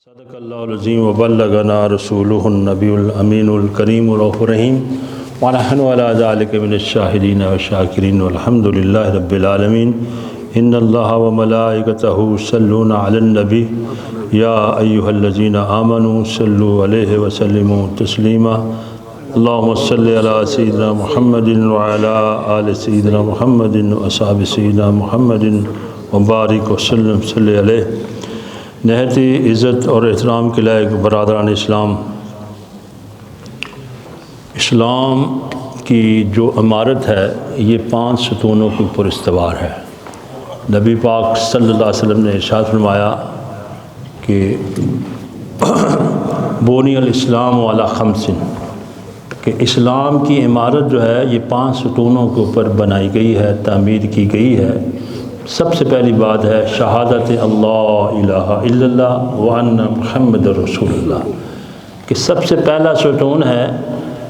صدق اللہ العظیم وبلغنا رسولہ النبی الامین الکریم الرؤوف الرحیم ونحن علی ذلک من الشاہدین والشاکرین والحمد للہ رب العالمین ان اللہ وملائکتہ یصلون علی النبی یا ایہا الذین آمنوا صلوا علیہ وسلموا تسلیما اللہم صلی علی سیدنا محمد وعلی آل سیدنا محمد واصحاب سیدنا محمد وبارک وسلم صلی علیہ۔ نہایت عزت اور احترام کے لائق برادران اسلام، اسلام کی جو عمارت ہے یہ 5 ستونوں کے اوپر استوار ہے۔ نبی پاک صلی اللہ علیہ وسلم نے ارشاد فرمایا کہ بنی الاسلام علی 5، کہ اسلام کی عمارت جو ہے یہ 5 ستونوں کے اوپر بنائی گئی ہے، تعمیر کی گئی ہے۔ سب سے پہلی بات ہے شہادت اللہ الہ الا اللہ وان محمد رسول اللہ، کہ سب سے پہلا ستون ہے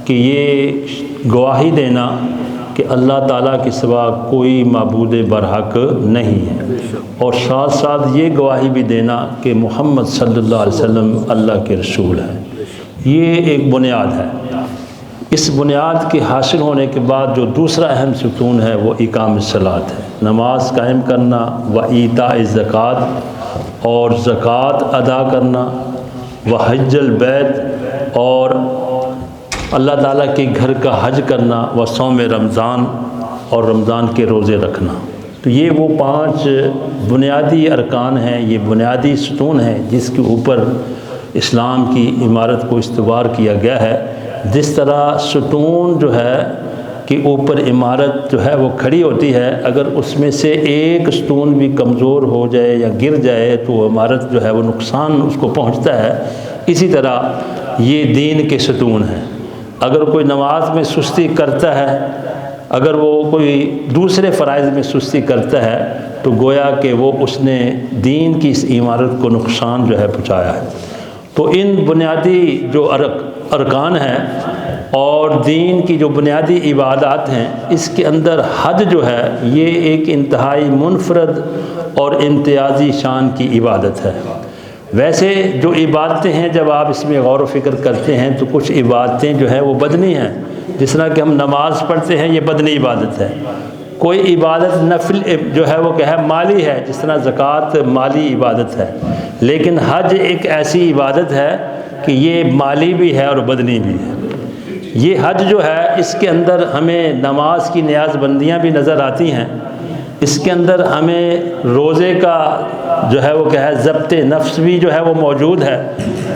کہ یہ گواہی دینا کہ اللہ تعالیٰ کے سوا کوئی معبود برحق نہیں ہے، اور ساتھ ساتھ یہ گواہی بھی دینا کہ محمد صلی اللہ علیہ وسلم اللہ کے رسول ہیں۔ یہ ایک بنیاد ہے۔ اس بنیاد کے حاصل ہونے کے بعد جو دوسرا اہم ستون ہے وہ اقام الصلاۃ ہے، نماز قائم کرنا، و ایتاء الزکوٰۃ، اور زکوٰۃ ادا کرنا، و حج البیت، اور اللہ تعالیٰ کے گھر کا حج کرنا، و صوم رمضان، اور رمضان کے روزے رکھنا۔ تو یہ وہ 5 بنیادی ارکان ہیں، یہ بنیادی ستون ہیں جس کے اوپر اسلام کی عمارت کو استوار کیا گیا ہے۔ جس طرح ستون جو ہے کہ اوپر عمارت جو ہے وہ کھڑی ہوتی ہے، اگر اس میں سے ایک ستون بھی کمزور ہو جائے یا گر جائے تو عمارت جو ہے وہ نقصان اس کو پہنچتا ہے۔ اسی طرح یہ دین کے ستون ہیں۔ اگر کوئی نماز میں سستی کرتا ہے، اگر وہ کوئی دوسرے فرائض میں سستی کرتا ہے تو گویا کہ وہ اس نے دین کی اس عمارت کو نقصان جو ہے پہنچایا ہے۔ تو ان بنیادی جو ارکان ہیں اور دین کی جو بنیادی عبادات ہیں، اس کے اندر حج جو ہے یہ ایک انتہائی منفرد اور امتیازی شان کی عبادت ہے۔ ویسے جو عبادتیں ہیں جب آپ اس میں غور و فکر کرتے ہیں تو کچھ عبادتیں جو ہیں وہ بدنی ہیں، جس طرح کہ ہم نماز پڑھتے ہیں یہ بدنی عبادت ہے۔ کوئی عبادت نفل جو ہے وہ کیا ہے مالی ہے، جس طرح زکوٰۃ مالی عبادت ہے، لیکن حج ایک ایسی عبادت ہے کہ یہ مالی بھی ہے اور بدنی بھی ہے۔ یہ حج جو ہے اس کے اندر ہمیں نماز کی نیاز بندیاں بھی نظر آتی ہیں، اس کے اندر ہمیں روزے کا جو ہے وہ کیا ہے ضبط نفس بھی جو ہے وہ موجود ہے،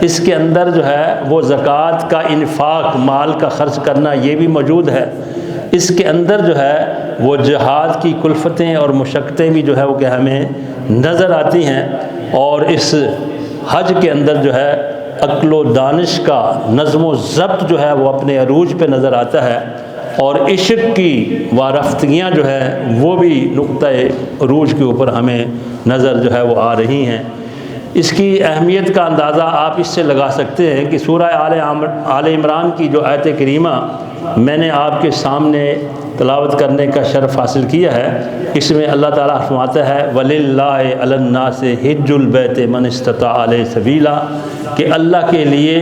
اس کے اندر جو ہے وہ زکوٰۃ کا انفاق، مال کا خرچ کرنا یہ بھی موجود ہے، اس کے اندر جو ہے وہ جہاد کی کلفتیں اور مشقتیں بھی جو ہے وہ کہ ہمیں نظر آتی ہیں، اور اس حج کے اندر جو ہے عقل و دانش کا نظم و ضبط جو ہے وہ اپنے عروج پہ نظر آتا ہے، اور عشق کی وارفتگیاں جو ہے وہ بھی نقطۂ عروج کے اوپر ہمیں نظر جو ہے وہ آ رہی ہیں۔ اس کی اہمیت کا اندازہ آپ اس سے لگا سکتے ہیں کہ سورہ آل عمران کی جو آیت کریمہ میں نے آپ کے سامنے تلاوت کرنے کا شرف حاصل کیا ہے، اس میں اللہ تعالیٰ فرماتا ہے وَلِلَّهِ عَلَى النَّاسِ حِجُّ الْبَيْتِ مَنِ اسْتَطَاعَ إِلَيْهِ سَبِيلًا، کہ اللہ کے لیے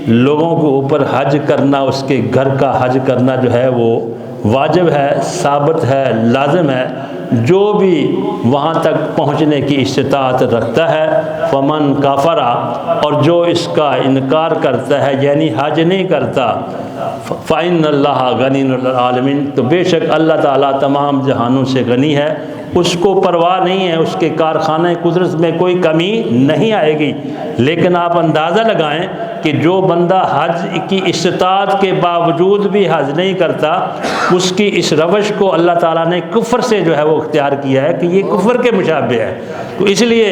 لوگوں کے اوپر حج کرنا، اس کے گھر کا حج کرنا جو ہے وہ واجب ہے، ثابت ہے، لازم ہے۔ جو بھی وہاں تک پہنچنے کی استطاعت رکھتا ہے فمن کافر، اور جو اس کا انکار کرتا ہے یعنی حج نہیں کرتا، فإن اللہ غنی عن العالمین، تو بے شک اللہ تعالیٰ تمام جہانوں سے غنی ہے، اس کو پرواہ نہیں ہے، اس کے کارخانہ قدرت میں کوئی کمی نہیں آئے گی۔ لیکن آپ اندازہ لگائیں کہ جو بندہ حج کی استطاعت کے باوجود بھی حج نہیں کرتا، اس کی اس روش کو اللہ تعالیٰ نے کفر سے جو ہے وہ اختیار کیا ہے کہ یہ کفر کے مشابہ ہے۔ تو اس لیے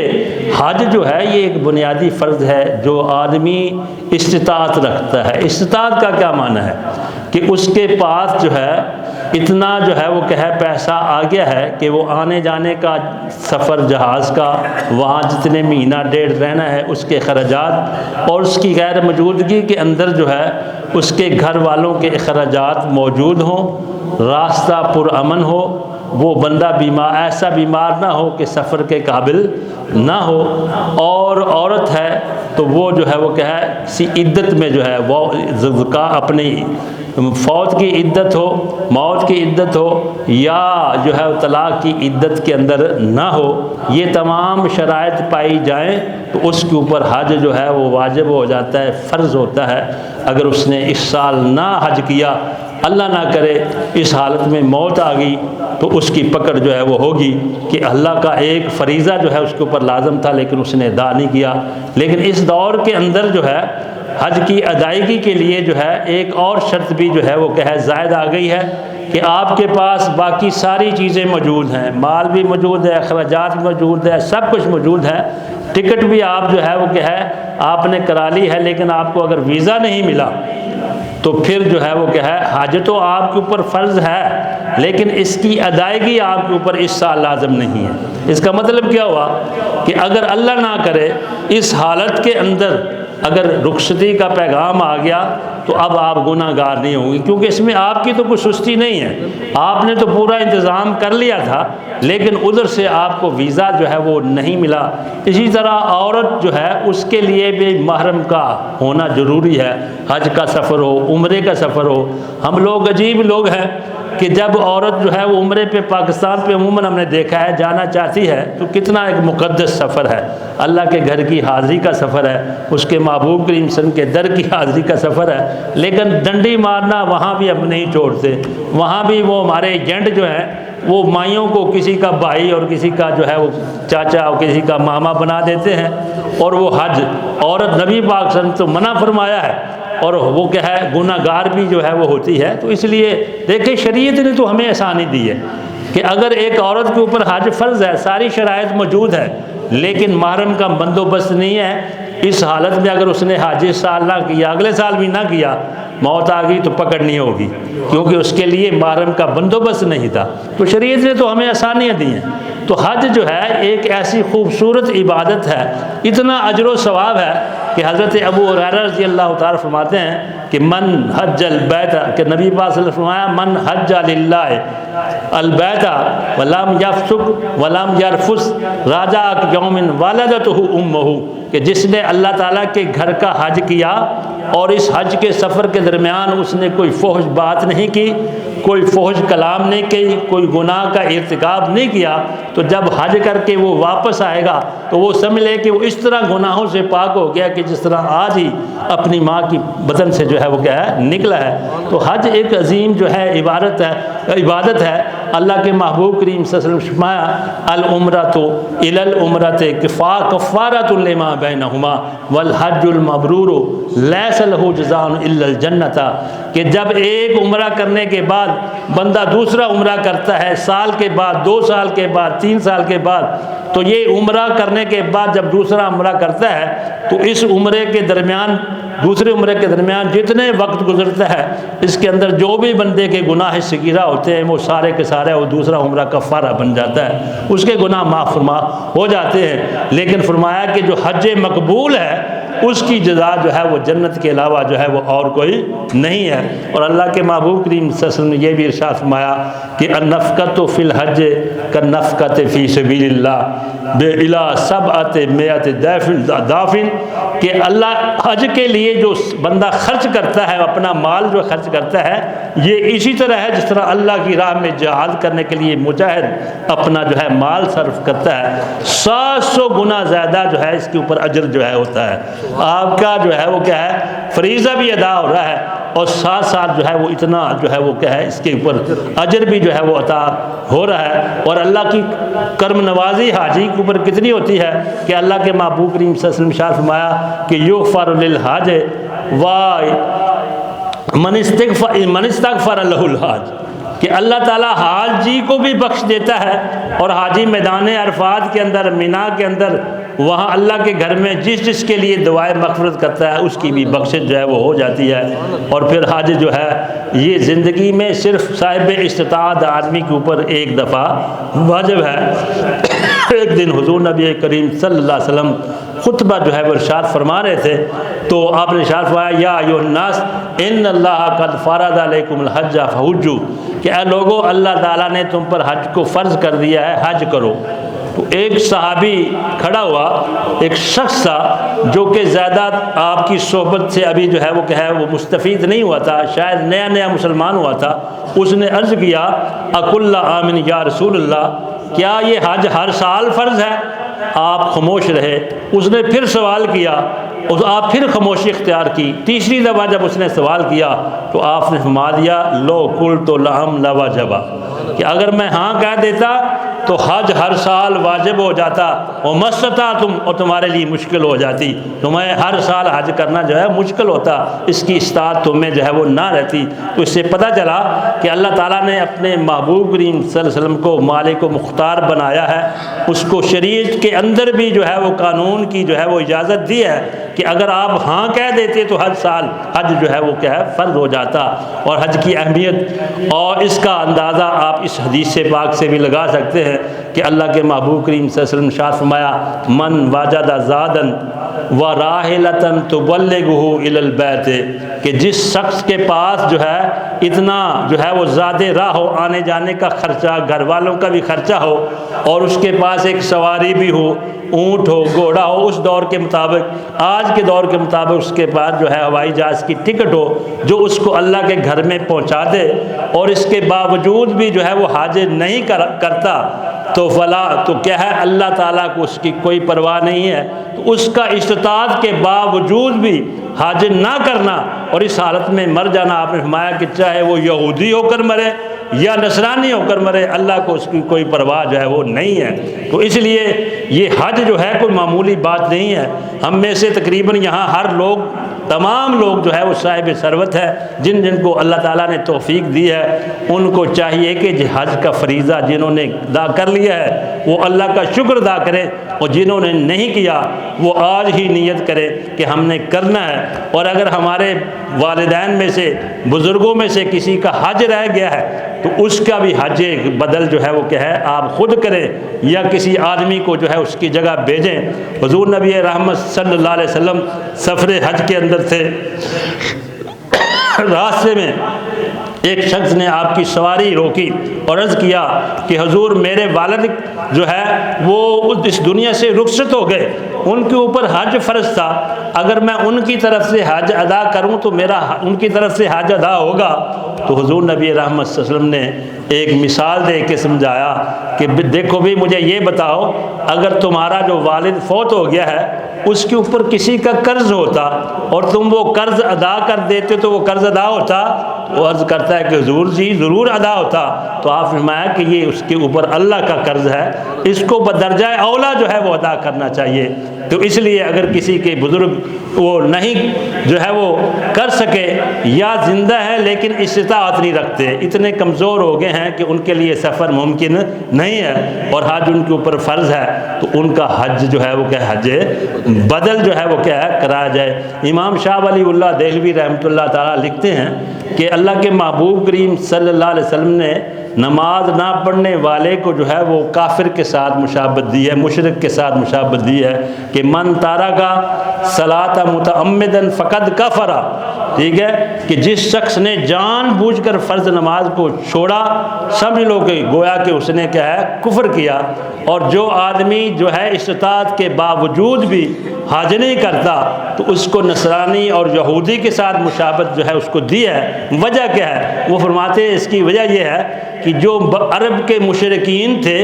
حج جو ہے یہ ایک بنیادی فرض ہے جو آدمی استطاعت رکھتا ہے۔ استطاعت کا کیا معنی ہے کہ اس کے پاس جو ہے اتنا جو ہے وہ کہ پیسہ آ گیا ہے کہ وہ آنے جانے کا سفر جہاز کا، وہاں جتنے مہینہ ڈیڑھ رہنا ہے اس کے اخراجات، اور اس کی غیر موجودگی کے اندر جو ہے اس کے گھر والوں کے اخراجات موجود ہوں، راستہ پرامن ہو، وہ بندہ ایسا بیمار نہ ہو کہ سفر کے قابل نہ ہو، اور عورت ہے تو وہ جو ہے وہ کیا ہے کسی عدت میں جو ہے وہ اپنی فوت کی عدت ہو، موت کی عدت ہو، یا جو ہے طلاق کی عدت کے اندر نہ ہو، یہ تمام شرائط پائی جائیں تو اس کے اوپر حج جو ہے وہ واجب ہو جاتا ہے، فرض ہوتا ہے۔ اگر اس نے اس سال نہ حج کیا، اللہ نہ کرے اس حالت میں موت آ گئی، تو اس کی پکڑ جو ہے وہ ہوگی کہ اللہ کا ایک فریضہ جو ہے اس کے اوپر لازم تھا لیکن اس نے ادا نہیں کیا۔ لیکن اس دور کے اندر جو ہے حج کی ادائیگی کے لیے جو ہے ایک اور شرط بھی جو ہے وہ کیا ہے زائد آ گئی ہے کہ آپ کے پاس باقی ساری چیزیں موجود ہیں، مال بھی موجود ہے، اخراجات بھی موجود ہے، سب کچھ موجود ہے، ٹکٹ بھی آپ جو ہے وہ کیا ہے آپ نے کرا لی ہے، لیکن آپ کو اگر ویزا نہیں ملا تو پھر جو ہے وہ کیا ہے حج تو آپ کے اوپر فرض ہے لیکن اس کی ادائیگی آپ کے اوپر اس سال لازم نہیں ہے۔ اس کا مطلب کیا ہوا کہ اگر اللہ نہ کرے اس حالت کے اندر اگر رخصتی کا پیغام آ گیا تو اب آپ گناہ گار نہیں ہوں گے، کیونکہ اس میں آپ کی تو کوئی سستی نہیں ہے، آپ نے تو پورا انتظام کر لیا تھا لیکن ادھر سے آپ کو ویزا جو ہے وہ نہیں ملا۔ اسی طرح عورت جو ہے اس کے لیے بھی محرم کا ہونا ضروری ہے، حج کا سفر ہو، عمرے کا سفر ہو۔ ہم لوگ عجیب لوگ ہیں کہ جب عورت جو ہے وہ عمرے پہ پاکستان پہ عموماً ہم نے دیکھا ہے جانا چاہتی ہے تو کتنا ایک مقدس سفر ہے، اللہ کے گھر کی حاضری کا سفر ہے، اس کے محبوب کریم صلی اللہ علیہ وسلم کے در کی حاضری کا سفر ہے، لیکن ڈنڈی مارنا وہاں بھی ہم نہیں چھوڑتے، وہاں بھی وہ ہمارے ایجنٹ جو ہیں وہ مائیوں کو کسی کا بھائی اور کسی کا جو ہے وہ چاچا اور کسی کا ماما بنا دیتے ہیں، اور وہ حج عورت نبی پاک صلی اللہ علیہ وسلم تو منع فرمایا ہے اور وہ کیا ہے گناہ گار بھی جو ہے وہ ہوتی ہے۔ تو اس لیے دیکھیں شریعت نے تو ہمیں آسانی دی ہے کہ اگر ایک عورت کے اوپر حج فرض ہے، ساری شرائط موجود ہے لیکن محرم کا بندوبست نہیں ہے، اس حالت میں اگر اس نے حج اس سال نہ کیا، اگلے سال بھی نہ کیا، موت آ گئی تو پکڑ نہیں ہوگی کیونکہ اس کے لیے محرم کا بندوبست نہیں تھا۔ تو شریعت نے تو ہمیں آسانیاں دی ہیں۔ تو حج جو ہے ایک ایسی خوبصورت عبادت ہے، اتنا اجر و ثواب ہے کہ حضرت ابو ہریرہ رضی اللہ تعالیٰ فرماتے ہیں کہ من حج البیت، کہ نبی پاک صلی اللہ علیہ وسلم فرمایا من حج للہ البیت ولم یفسق ولم یرفث رجع یوم ولدتہ امہ، کہ جس نے اللہ تعالیٰ کے گھر کا حج کیا اور اس حج کے سفر کے درمیان اس نے کوئی فحش بات نہیں کی، کوئی فحش کلام نہیں کی، کوئی گناہ کا ارتکاب نہیں کیا، تو جب حج کر کے وہ واپس آئے گا تو وہ سمجھ لے کہ وہ اس طرح گناہوں سے پاک ہو گیا کہ جس طرح آج ہی اپنی ماں کی بدن سے جو ہے وہ کیا ہے نکلا ہے۔ تو حج ایک عظیم جو ہے عبادت ہے۔ اللہ کے محبوب کریم صلی اللہ علیہ وسلم فرمایا العمرۃ الی العمرۃ کفارۃ لما بینہما والحج المبرور لیس لہ جزاء الا الجنۃ، کہ جب ایک عمرہ کرنے کے بعد بندہ دوسرا عمرہ کرتا ہے، سال کے بعد، 2 سال کے بعد، 3 سال کے بعد، تو یہ عمرہ کرنے کے بعد جب دوسرا عمرہ کرتا ہے تو اس عمرے کے درمیان دوسرے عمرے کے درمیان جتنے وقت گزرتا ہے اس کے اندر جو بھی بندے کے گناہ صغیرہ ہوتے ہیں وہ سارے کے سارے وہ دوسرا عمرہ کفارہ بن جاتا ہے، اس کے گناہ معاف ہو جاتے ہیں۔ لیکن فرمایا کہ جو حج مقبول ہے اس کی جزا جو ہے وہ جنت کے علاوہ جو ہے وہ اور کوئی نہیں ہے۔ اور اللہ کے محبوب کریم صلی اللہ علیہ وسلم نے یہ بھی ارشاد فرمایا کہ النفقۃ فی الحج کالنفقۃ فی سبیل اللہ بلا سبعۃ مئۃ ضعف، کہ اللہ حج کے لیے جو بندہ خرچ کرتا ہے اپنا مال جو خرچ کرتا ہے یہ اسی طرح ہے جس طرح اللہ کی راہ میں جہاد کرنے کے لیے مجاہد اپنا جو ہے مال صرف کرتا ہے، 700 گنا زیادہ جو ہے اس کے اوپر اجر جو ہے ہوتا ہے۔ آپ کا جو ہے وہ کیا ہے فریضہ بھی ادا ہو رہا ہے اور ساتھ ساتھ جو ہے وہ اتنا جو ہے وہ کیا ہے اس کے اوپر اجر بھی جو ہے وہ عطا ہو رہا ہے۔ اور اللہ کی کرم نوازی حاجی کے اوپر کتنی ہوتی ہے کہ اللہ کے محبوب کریم صلی اللہ علیہ وسلم ارشاد فرمایا کہ یغفر للحاج و من استغفر له الحاج، کہ اللہ تعالیٰ حاجی کو بھی بخش دیتا ہے اور حاجی میدان عرفات کے اندر مینا کے اندر وہاں اللہ کے گھر میں جس جس کے لیے دعائیں مغفرت کرتا ہے اس کی بھی بخشش جو ہے وہ ہو جاتی ہے۔ اور پھر حج جو ہے یہ زندگی میں صرف صاحب استطاعت آدمی کے اوپر ایک دفعہ واجب ہے۔ ایک دن حضور نبی کریم صلی اللہ علیہ وسلم خطبہ جو ہے وہ ارشاد فرما رہے تھے، تو آپ نے ارشاد فرمایا یا ایھا الناس ان اللہ قد فرض علیکم الحج فحجوا، کہ اے لوگو اللہ تعالیٰ نے تم پر حج کو فرض کر دیا ہے، حج کرو۔ تو ایک صحابی کھڑا ہوا، ایک شخص تھا جو کہ زیادہ آپ کی صحبت سے ابھی جو ہے وہ مستفید نہیں ہوا تھا، شاید نیا نیا مسلمان ہوا تھا۔ اس نے عرض کیا اکل عام یا رسول اللہ، کیا یہ حج ہر سال فرض ہے؟ آپ خاموش رہے۔ اس نے پھر سوال کیا، آپ پھر خاموشی اختیار کی۔ تیسری دفعہ جب اس نے سوال کیا تو آپ نے فرما دیا لو قلت لهم لوجب، کہ اگر میں ہاں کہہ دیتا تو حج ہر سال واجب ہو جاتا، ومستطعتم، اور تمہارے لیے مشکل ہو جاتی، تمہیں ہر سال حج کرنا جو ہے مشکل ہوتا، اس کی استطاعت تمہیں جو ہے وہ نہ رہتی۔ تو اس سے پتہ چلا کہ اللہ تعالیٰ نے اپنے محبوب کریم صلی اللہ علیہ وسلم کو مالک و مختار بنایا ہے، اس کو شریعت کے اندر بھی جو ہے وہ قانون کی جو ہے وہ اجازت دی ہے کہ اگر آپ ہاں کہہ دیتے تو ہر سال حج جو ہے وہ کیا ہے فرض ہو جاتا۔ اور حج کی اہمیت اور اس کا اندازہ آپ اس حدیث پاک سے بھی لگا سکتے ہیں کہ اللہ کے محبوب کریم صلی اللہ علیہ وسلم نے ارشاد فرمایا من وجد زادا وراحلۃ تبلغہ الی البیت، کہ جس شخص کے پاس جو ہے اتنا جو ہے وہ زیادہ راہ ہو، آنے جانے کا خرچہ، گھر والوں کا بھی خرچہ ہو، اور اس کے پاس ایک سواری بھی ہو، اونٹ ہو، گھوڑا ہو، اس دور کے مطابق، آج کے دور کے مطابق اس کے پاس جو ہے ہوائی جہاز کی ٹکٹ ہو جو اس کو اللہ کے گھر میں پہنچا دے، اور اس کے باوجود بھی جو ہے وہ حج نہیں کرتا، تو فلا، تو کیا ہے اللہ تعالیٰ کو اس کی کوئی پرواہ نہیں ہے، تو اس کا استطاعت کے باوجود بھی حج نہ کرنا اور اس حالت میں مر جانا، آپ نے فرمایا کہ چاہے وہ یہودی ہو کر مرے یا نصرانی ہو کر مرے، اللہ کو اس کی کوئی پرواہ جو ہے وہ نہیں ہے۔ تو اس لیے یہ حج جو ہے کوئی معمولی بات نہیں ہے۔ ہم میں سے تقریباً یہاں ہر لوگ، تمام لوگ جو ہے وہ صاحب ثروت ہے، جن جن کو اللہ تعالیٰ نے توفیق دی ہے، ان کو چاہیے کہ حج کا فریضہ جنہوں نے ادا کر لیا ہے وہ اللہ کا شکر ادا کرے، اور جنہوں نے نہیں کیا وہ آج ہی نیت کرے کہ ہم نے کرنا ہے۔ اور اگر ہمارے والدین میں سے، بزرگوں میں سے کسی کا حج رہ گیا ہے تو اس کا بھی حج بدل جو ہے وہ کیا ہے آپ خود کریں، یا کسی آدمی کو جو ہے اس کی جگہ بھیجیں۔ حضور نبی رحمت صلی اللہ علیہ وسلم سفر حج کے اندر تھے، راستے میں ایک شخص نے آپ کی سواری روکی اور عرض کیا کہ حضور میرے والد جو ہے وہ اس دنیا سے رخصت ہو گئے، ان کے اوپر حج فرض تھا، اگر میں ان کی طرف سے حج ادا کروں تو میرا ان کی طرف سے حج ادا ہوگا؟ تو حضور نبی رحمت صلی اللہ علیہ وسلم نے ایک مثال دے کے سمجھایا کہ دیکھو بھی مجھے یہ بتاؤ، اگر تمہارا جو والد فوت ہو گیا ہے اس کے اوپر کسی کا قرض ہوتا اور تم وہ قرض ادا کر دیتے تو وہ قرض ادا ہوتا؟ وہ عرض کرتا ہے کہ حضور جی ضرور ادا ہوتا۔ تو آپ نے فرمایا کہ یہ اس کے اوپر اللہ کا قرض ہے، اس کو بدرجہ اولا جو ہے وہ ادا کرنا چاہیے۔ تو اس لیے اگر کسی کے بزرگ وہ نہیں جو ہے وہ کر سکے، یا زندہ ہے لیکن استطاعت نہیں رکھتے، اتنے کمزور ہو گئے ہیں کہ ان کے لیے سفر ممکن نہیں ہے اور حج ان کے اوپر فرض ہے، تو ان کا حج جو ہے وہ کیا حج بدل جو ہے وہ کیا ہے کرایا جائے۔ امام شاہ ولی اللہ دہلوی رحمۃ اللہ تعالیٰ لکھتے ہیں کہ اللہ کے محبوب کریم صلی اللہ علیہ وسلم نے نماز نہ پڑھنے والے کو جو ہے وہ کافر کے ساتھ مشابہت دی ہے، مشرک کے ساتھ مشابہت دی ہے کہ من تارکا صلاۃ متعمدا فقد کفر، ٹھیک ہے، کہ جس شخص نے جان بوجھ کر فرض نماز کو چھوڑا، سمجھ لو کہ گویا کہ اس نے کیا ہے کفر کیا۔ اور جو آدمی جو ہے استطاعت کے باوجود بھی حج نہیں کرتا تو اس کو نصرانی اور یہودی کے ساتھ مشابہت جو ہے اس کو دی ہے۔ وجہ کیا ہے؟ وہ فرماتے ہیں اس کی وجہ یہ ہے کہ جو عرب کے مشرکین تھے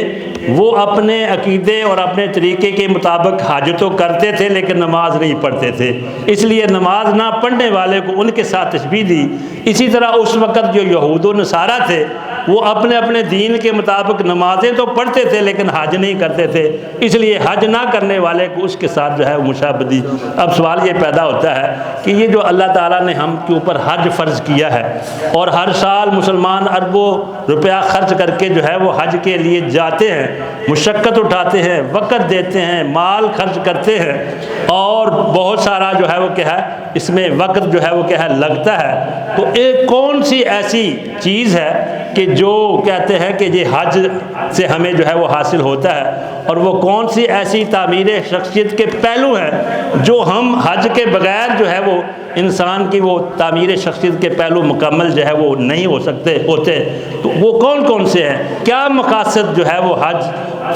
وہ اپنے عقیدے اور اپنے طریقے کے مطابق حج تو کرتے تھے لیکن نماز نہیں پڑھتے تھے، اس لیے نماز نہ پڑھنے والے کو ان کے ساتھ تشبیہ دی۔ اسی طرح اس وقت جو یہود و نصارہ تھے وہ اپنے اپنے دین کے مطابق نمازیں تو پڑھتے تھے لیکن حج نہیں کرتے تھے، اس لیے حج نہ کرنے والے کو اس کے ساتھ جو ہے مشابہت دی۔ اب سوال یہ پیدا ہوتا ہے کہ یہ جو اللہ تعالیٰ نے ہم کے اوپر حج فرض کیا ہے اور ہر سال مسلمان اربوں روپیہ خرچ کر کے جو ہے وہ حج کے لیے جاتے ہیں، مشقت اٹھاتے ہیں، وقت دیتے ہیں، مال خرچ کرتے ہیں اور بہت سارا جو ہے وہ کیا ہے اس میں وقت جو ہے وہ کیا ہے لگتا ہے، تو ایک کون سی ایسی چیز ہے کہ جو کہتے ہیں کہ یہ حج سے ہمیں جو ہے وہ حاصل ہوتا ہے، اور وہ کون سی ایسی تعمیر شخصیت کے پہلو ہیں جو ہم حج کے بغیر جو ہے وہ انسان کی وہ تعمیر شخصیت کے پہلو مکمل جو ہے وہ نہیں ہوتے، تو وہ کون کون سے ہیں؟ کیا مقاصد جو ہے وہ حج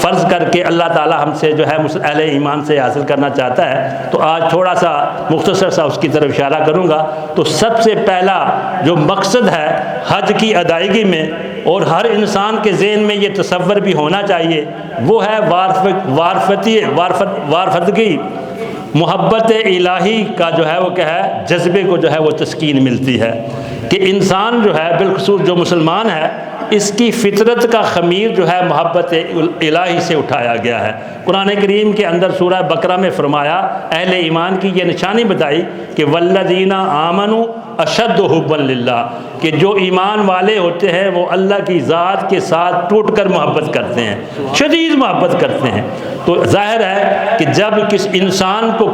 فرض کر کے اللہ تعالی ہم سے جو ہے اہل ایمان سے حاصل کرنا چاہتا ہے؟ تو آج تھوڑا سا مختصر سا اس کی طرف اشارہ کروں گا۔ تو سب سے پہلا جو مقصد ہے حج کی ادائیگی میں، اور ہر انسان کے ذہن میں یہ تصور بھی ہونا چاہیے، وہ ہے وارفتگی، محبت الہی کا جو ہے وہ کیا ہے جذبے کو جو ہے وہ تسکین ملتی ہے، کہ انسان جو ہے بالخصوص جو مسلمان ہے اس کی فطرت کا خمیر جو ہے محبت الہی سے اٹھایا گیا ہے۔ قرآن کریم کے اندر سورہ بقرہ میں فرمایا، اہل ایمان کی یہ نشانی بتائی کہ والذین آمنوا اشد حبا للہ، کہ جو ایمان والے ہوتے ہیں وہ اللہ کی ذات کے ساتھ ٹوٹ کر محبت کرتے ہیں، شدید محبت کرتے ہیں۔ تو ظاہر ہے کہ جب کس انسان کو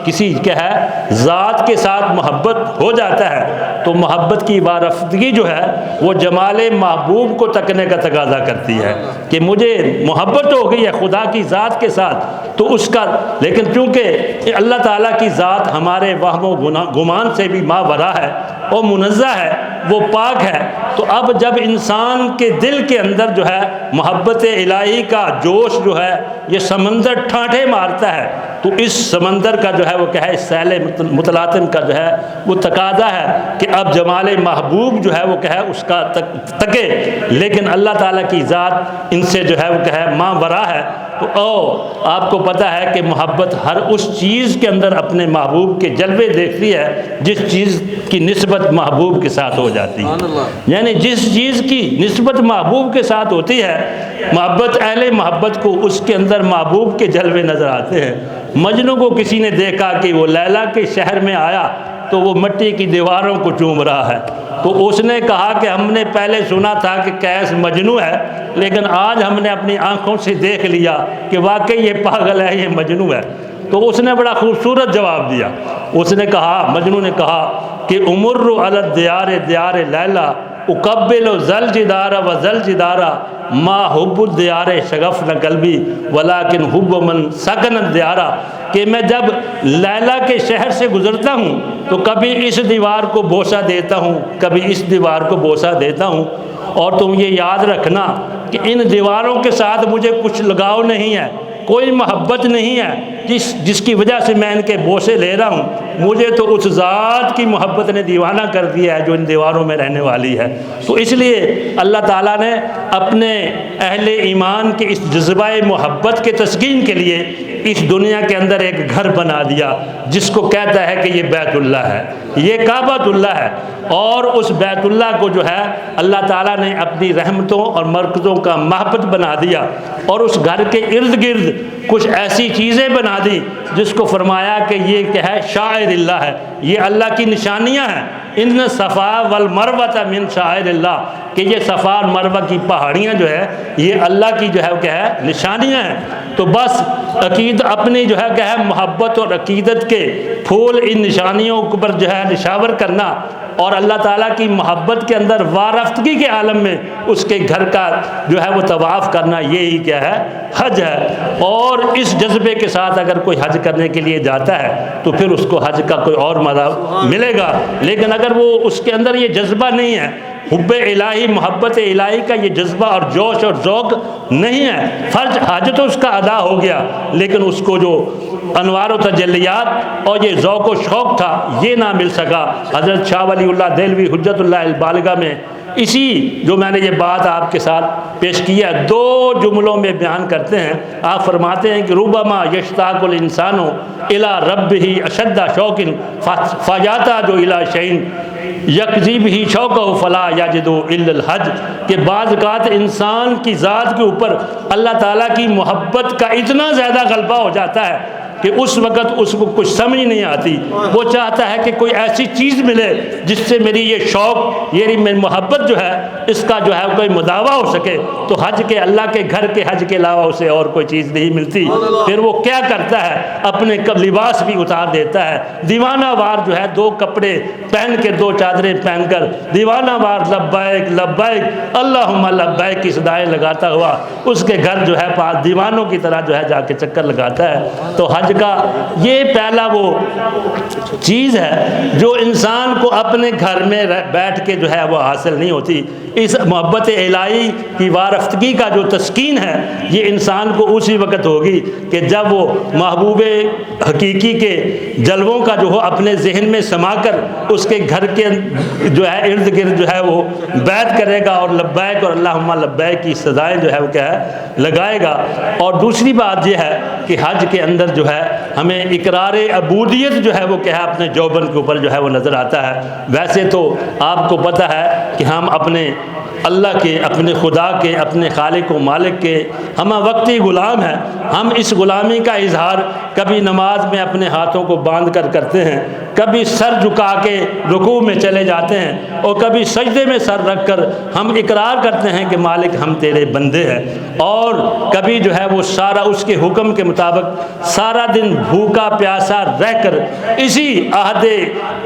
کسی کیا ہے ذات کے ساتھ محبت ہو جاتا ہے تو محبت کی وارفتگی جو ہے وہ جمال محبوب کو تکنے کا تقاضا کرتی ہے، کہ مجھے محبت ہو گئی ہے خدا کی ذات کے ساتھ، تو اس کا لیکن چونکہ اللہ تعالیٰ کی ذات ہمارے وہم و گمان سے بھی ماورا ہے، وہ منزہ ہے، وہ پاک ہے، تو اب جب انسان کے دل کے اندر جو ہے محبت الہی کا جوش جو ہے یہ سمندر ٹھانٹے مارتا ہے، تو اس سمندر کا جو ہے وہ کیا ہے اس سیل متلاطم کا جو ہے وہ تقاضا ہے کہ اب جمال محبوب جو ہے وہ کیا ہے اس کا تکے، لیکن اللہ تعالیٰ کی ذات ان سے جو ہے وہ کیا ہے ماورا ہے۔ تو آپ کو پتہ ہے کہ محبت ہر اس چیز کے اندر اپنے محبوب کے جلوے دیکھتی ہے جس چیز کی نسبت محبوب کے ساتھ ہو جاتی ہے، یعنی جس چیز کی نسبت محبوب کے ساتھ ہوتی ہے، محبت اہل محبت کو اس کے اندر محبوب کے جلوے نظر آتے ہیں۔ مجنوں کو کسی نے دیکھا کہ وہ لیلا کے شہر میں آیا تو وہ مٹی کی دیواروں کو چوم رہا ہے، تو اس نے کہا کہ ہم نے پہلے سنا تھا کہ قیس مجنوں ہے، لیکن آج ہم نے اپنی آنکھوں سے دیکھ لیا کہ واقعی یہ پاگل ہے، یہ مجنوں ہے۔ تو اس نے بڑا خوبصورت جواب دیا، اس نے کہا، مجنوں نے کہا کہ امر علی الدیار دیار لیلا اقبل ذل جدار و ذل جدارا ما حب الدیار شغف نہ قلبی ولیکن حب من سکن الدیارا، کہ میں جب لیلا کے شہر سے گزرتا ہوں تو کبھی اس دیوار کو بوسہ دیتا ہوں، کبھی اس دیوار کو بوسہ دیتا ہوں، اور تم یہ یاد رکھنا کہ ان دیواروں کے ساتھ مجھے کچھ لگاؤ نہیں ہے، کوئی محبت نہیں ہے جس کی وجہ سے میں ان کے بوسے لے رہا ہوں، مجھے تو اس ذات کی محبت نے دیوانہ کر دیا ہے جو ان دیواروں میں رہنے والی ہے۔ تو اس لیے اللہ تعالیٰ نے اپنے اہل ایمان کے اس جذبہ محبت کے تسکین کے لیے اس دنیا کے اندر ایک گھر بنا دیا جس کو کہتا ہے کہ یہ بیت اللہ ہے، یہ کعبۃ اللہ ہے، اور اس بیت اللہ کو جو ہے اللہ تعالیٰ نے اپنی رحمتوں اور مرکزوں کا محبت بنا دیا، اور اس گھر کے ارد گرد کچھ ایسی چیزیں بنا دی جس کو فرمایا کہ یہ کیا ہے شاعر اللہ ہے، یہ اللہ کی نشانیاں ہیں۔ ان صفا والمروہ من شاعر اللہ، کہ یہ صفا اور مروہ کی پہاڑیاں جو ہے یہ اللہ کی جو ہے کیا ہے نشانیاں ہیں۔ تو بس اپنی جو ہے کیا ہے محبت اور عقیدت کے پھول ان نشانیوں پر جو ہے نشاور کرنا، اور اللہ تعالیٰ کی محبت کے اندر وارفتگی کے عالم میں اس کے گھر کا جو ہے وہ طواف کرنا، یہی کیا ہے حج ہے۔ اور اس جذبے کے ساتھ اگر کوئی حج کرنے کے لیے جاتا ہے تو پھر اس کو حج کا کوئی اور مزہ ملے گا، لیکن اگر وہ اس کے اندر یہ جذبہ نہیں ہے، حب الہی محبت الہی کا یہ جذبہ اور جوش اور ذوق نہیں ہے، فرض حج تو اس کا ادا ہو گیا، لیکن اس کو جو انوار و تجلیات اور یہ ذوق و شوق تھا یہ نہ مل سکا۔ حضرت شاہ ولی اللہ دہلوی حجت اللہ البالغہ میں اسی جو میں نے یہ بات آپ کے ساتھ پیش کیا دو جملوں میں بیان کرتے ہیں۔ آپ فرماتے ہیں کہ ربما یشتاق الانسان الی ربہ اشد شوق فجاتا جو الی شیء یقضی بہ شوقہ فلا یجد الا الحج، کہ بعض اوقات انسان کی ذات کے اوپر اللہ تعالیٰ کی محبت کا اتنا زیادہ غلبہ ہو جاتا ہے کہ اس وقت اس کو کچھ سمجھ نہیں آتی، وہ چاہتا ہے کہ کوئی ایسی چیز ملے جس سے میری یہ شوق، یہ میری محبت جو ہے اس کا جو ہے کوئی مداوع ہو سکے۔ تو حج کے، اللہ کے گھر کے حج کے علاوہ اسے اور کوئی چیز نہیں ملتی۔ پھر وہ کیا کرتا ہے، اپنے لباس بھی اتار دیتا ہے، دیوانہ وار جو ہے 2 کپڑے پہن کے، 2 چادریں پہن کر دیوانہ وار لبیک لبیک اللہم لبیک کی صدائیں لگاتا ہوا اس کے گھر جو ہے دیوانوں کی طرح جو ہے جا کے چکر لگاتا ہے۔ تو حج کا یہ پہلا وہ چیز ہے جو انسان کو اپنے گھر میں بیٹھ کے جو ہے وہ حاصل نہیں ہوتی۔ اس محبت الہی کی وارفتگی کا جو تسکین ہے یہ انسان کو اسی وقت ہوگی کہ جب وہ محبوب حقیقی کے جلووں کا جو ہو اپنے ذہن میں سما کر اس کے گھر کے جو ہے ارد گرد جو ہے وہ بیعت کرے گا اور لبیک اور اللہم لبیک کی صدائیں جو ہے وہ کیا ہے لگائے گا۔ اور دوسری بات یہ ہے کہ حج کے اندر جو ہے ہمیں اقرار عبودیت جو ہے وہ کیا ہے اپنے جوبن کے اوپر جو ہے وہ نظر آتا ہے۔ ویسے تو آپ کو پتہ ہے کہ ہم اپنے اللہ کے، اپنے خدا کے، اپنے خالق و مالک کے ہم وقتی غلام ہیں۔ ہم اس غلامی کا اظہار کبھی نماز میں اپنے ہاتھوں کو باندھ کر کرتے ہیں، کبھی سر جھکا کے رکوع میں چلے جاتے ہیں، اور کبھی سجدے میں سر رکھ کر ہم اقرار کرتے ہیں کہ مالک ہم تیرے بندے ہیں، اور کبھی جو ہے وہ سارا اس کے حکم کے مطابق سارا دن بھوکا پیاسا رہ کر اسی عہد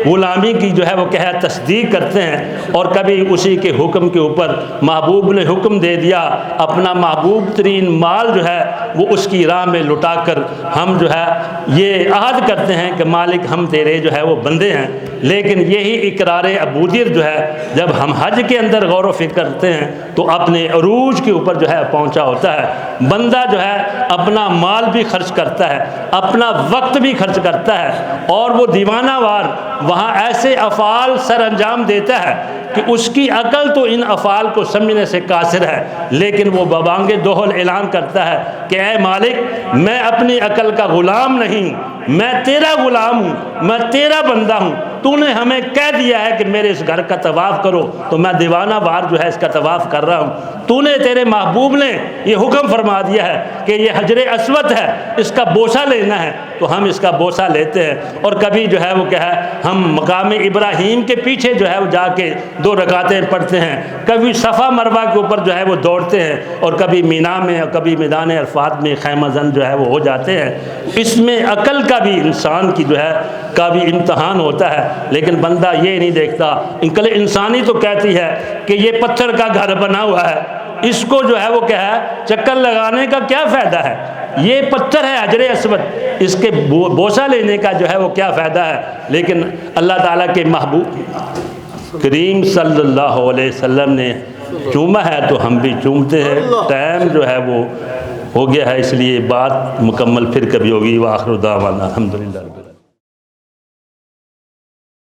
غلامی کی جو ہے وہ کیا ہے تصدیق کرتے ہیں، اور کبھی اسی کے حکم کے اوپر محبوب نے حکم دے دیا اپنا محبوب ترین مال جو ہے وہ اس کی راہ میں لٹا کر ہم جو ہے یہ عہد کرتے ہیں کہ مالک ہم تیرے جو ہے وہ بندے ہیں۔ لیکن یہی اقرار عبودیت جو ہے جب ہم حج کے اندر غور و فکر کرتے ہیں تو اپنے عروج کے اوپر جو ہے پہنچا ہوتا ہے۔ بندہ جو ہے اپنا مال بھی خرچ کرتا ہے، اپنا وقت بھی خرچ کرتا ہے، اور وہ دیوانہ وار وہاں ایسے افعال سر انجام دیتا ہے کہ اس کی عقل تو ان افعال کو سمجھنے سے قاصر ہے، لیکن وہ ببانگ دوہل اعلان کرتا ہے کہ اے مالک میں اپنی عقل کا غلام نہیں، میں تیرا غلام ہوں، میں تیرا بندہ ہوں۔ تو نے ہمیں کہہ دیا ہے کہ میرے اس گھر کا طواف کرو تو میں دیوانہ وار جو ہے اس کا طواف کر رہا ہوں۔ تو نے، تیرے محبوب نے یہ حکم فرما دیا ہے کہ یہ حجر اسود ہے، اس کا بوسہ لینا ہے، تو ہم اس کا بوسہ لیتے ہیں۔ اور کبھی جو ہے وہ کیا ہے ہم مقام ابراہیم کے پیچھے جو ہے وہ جا کے 2 رکعتیں پڑھتے ہیں، کبھی صفا مروہ کے اوپر جو ہے وہ دوڑتے ہیں، اور کبھی مینا میں اور کبھی میدان عرفات میں خیمہ زن جو ہے وہ ہو جاتے ہیں۔ اس میں عقل کا بھی انسان کی جو ہے کا بھی امتحان ہوتا ہے، لیکن بندہ یہ نہیں دیکھتا۔ انسانی تو کہتی ہے کہ یہ پتھر کا گھر بنا ہوا ہے، اس کو جو ہے وہ کیا ہے چکر لگانے کا کیا فائدہ ہے، یہ پتھر ہے حجر اسود، اس کے بوسہ لینے کا جو ہے وہ کیا فائدہ ہے۔ لیکن اللہ تعالیٰ کے محبوب کریم صلی اللہ علیہ وسلم نے چوما ہے تو ہم بھی چومتے ہیں۔ ٹائم جو ہے وہ ہو گیا ہے، اس لیے بات مکمل پھر کبھی ہوگی۔ وآخر دعوانا الحمدللہ۔